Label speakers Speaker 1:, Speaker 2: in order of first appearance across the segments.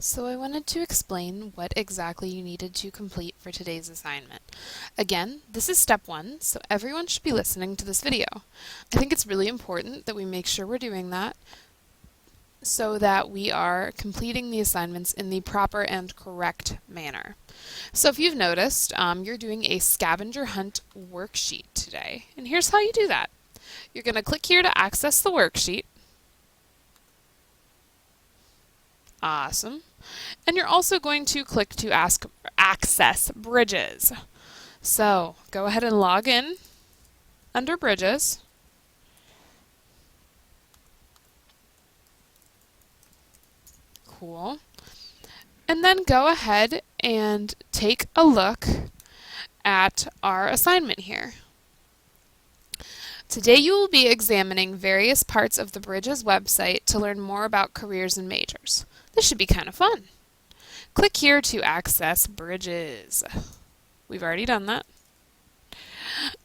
Speaker 1: So I wanted to explain what exactly you needed to complete for today's assignment. Again, this is step one, so everyone should be listening to this video. I think it's really important that we make sure we're doing that so that we are completing the assignments in the proper and correct manner. So if you've noticed, you're doing a scavenger hunt worksheet today, and here's how you do that. You're going to click here to access the worksheet. Awesome. And you're also going to click to access Bridges. So go ahead and log in under Bridges. Cool. And then go ahead and take a look at our assignment here. Today you will be examining various parts of the Bridges website to learn more about careers and majors. This should be kind of fun. Click here to access Bridges. We've already done that.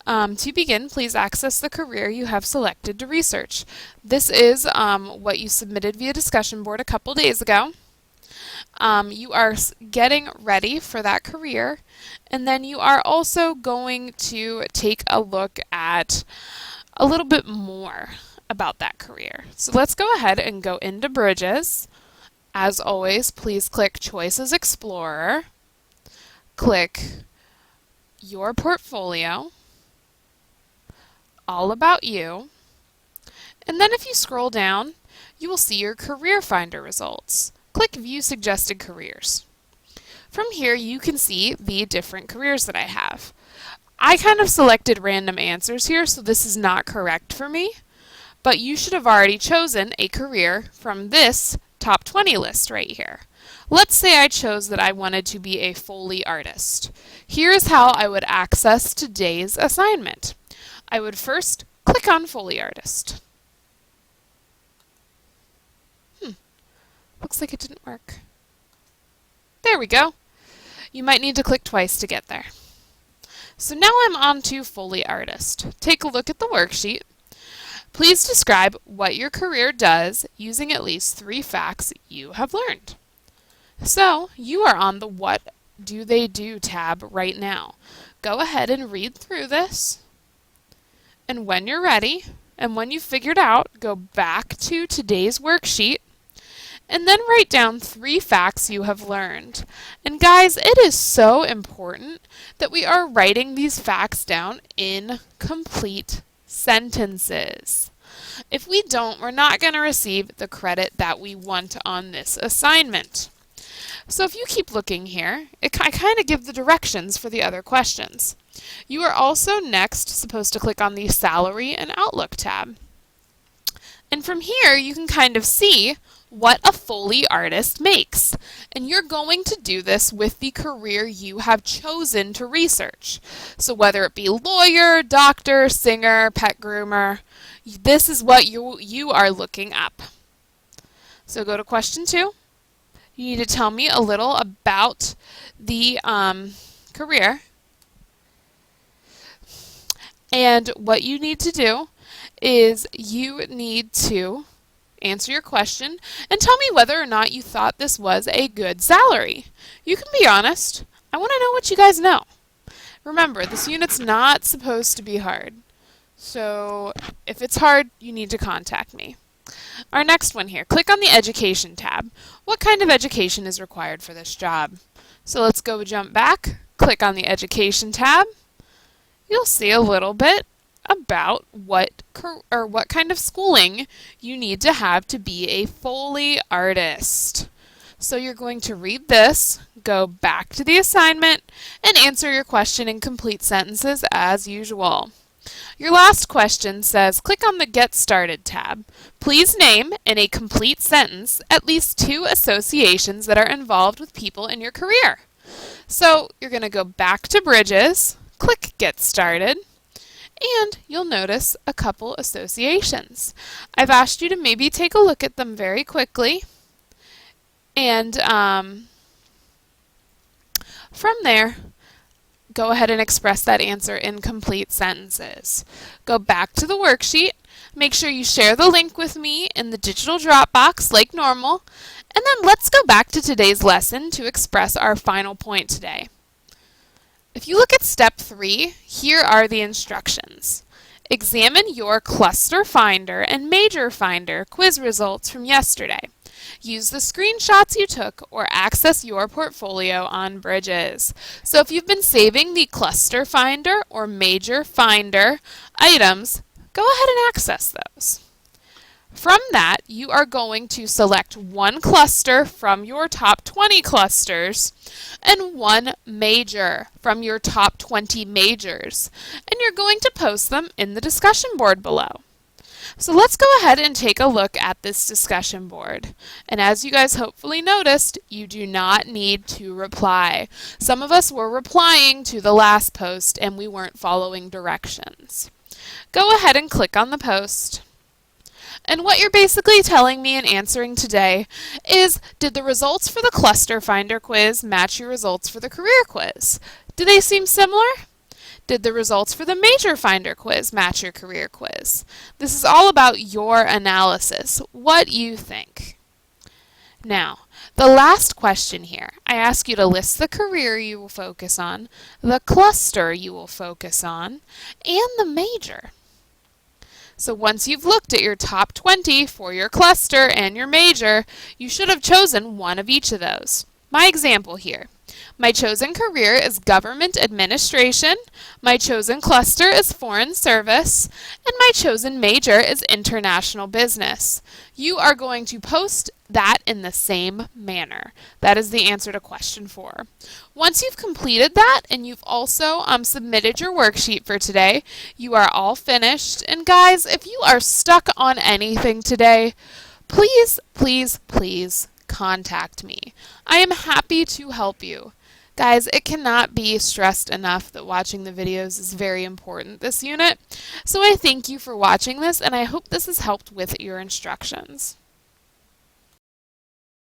Speaker 1: To begin, please access the career you have selected to research. This is what you submitted via discussion board a couple days ago. You are getting ready for that career, and then you are also going to take a look at a little bit more about that career. So let's go ahead and go into Bridges. As always, please click Choices Explorer, click Your Portfolio, All About You, and then if you scroll down, you will see your Career Finder results. Click View Suggested Careers. From here, you can see the different careers that I have. I kind of selected random answers here, so this is not correct for me, but you should have already chosen a career from this top 20 list right here. Let's say I chose that I wanted to be a Foley artist. Here's how I would access today's assignment. I would first click on Foley artist. Looks like it didn't work. There we go. You might need to click twice to get there. So now I'm on to Foley artist. Take a look at the worksheet. Please describe what your career does using at least 3 facts you have learned. So you are on the What Do They Do tab right now. Go ahead and read through this. And when you're ready, and when you've figured out, go back to today's worksheet and then write down 3 facts you have learned. And guys, it is so important that we are writing these facts down in complete sentences. If we don't, we're not going to receive the credit that we want on this assignment. So if you keep looking here, I kind of give the directions for the other questions. You are also next supposed to click on the Salary and Outlook tab. And from here, you can kind of see what a Foley artist makes. And you're going to do this with the career you have chosen to research. So whether it be lawyer, doctor, singer, pet groomer, this is what you are looking up. So go to question 2. You need to tell me a little about the career. And what you need to do is you need to answer your question and tell me whether or not you thought this was a good salary. You can be honest. I want to know what you guys know. Remember, this unit's not supposed to be hard. So if it's hard, you need to contact me. Our next one here, click on the Education tab. What kind of education is required for this job? So let's go jump back, click on the Education tab. You'll see a little bit about what kind of schooling you need to have to be a Foley artist. So you're going to read this, go back to the assignment, and answer your question in complete sentences as usual. Your last question says, click on the Get Started tab. Please name, in a complete sentence, at least 2 associations that are involved with people in your career. So you're going to go back to Bridges, click Get Started, and you'll notice a couple associations. I've asked you to maybe take a look at them very quickly, and from there, go ahead and express that answer in complete sentences. Go back to the worksheet, make sure you share the link with me in the digital Dropbox like normal, And then let's go back to today's lesson to express our final point today. If you look at step 3, here are the instructions. Examine your cluster finder and major finder quiz results from yesterday. Use the screenshots you took or access your portfolio on Bridges. So if you've been saving the cluster finder or major finder items, go ahead and access those. From that, you are going to select one cluster from your top 20 clusters and one major from your top 20 majors, and you're going to post them in the discussion board below. So let's go ahead and take a look at this discussion board. And as you guys hopefully noticed, you do not need to reply. Some of us were replying to the last post and we weren't following directions. Go ahead and click on the post. And what you're basically telling me and answering today is, did the results for the cluster finder quiz match your results for the career quiz? Do they seem similar? Did the results for the major finder quiz match your career quiz? This is all about your analysis, what you think. Now, the last question here, I ask you to list the career you will focus on, the cluster you will focus on, and the major. So once you've looked at your top 20 for your cluster and your major, you should have chosen one of each of those. My example here. My chosen career is government administration, my chosen cluster is foreign service, and my chosen major is international business. You are going to post that in the same manner. That is the answer to question 4. Once you've completed that and you've also submitted your worksheet for today, you are all finished. And guys, if you are stuck on anything today, please, please, please contact me. I am happy to help you. Guys, it cannot be stressed enough that watching the videos is very important this unit. So I thank you for watching this, and I hope this has helped with your instructions.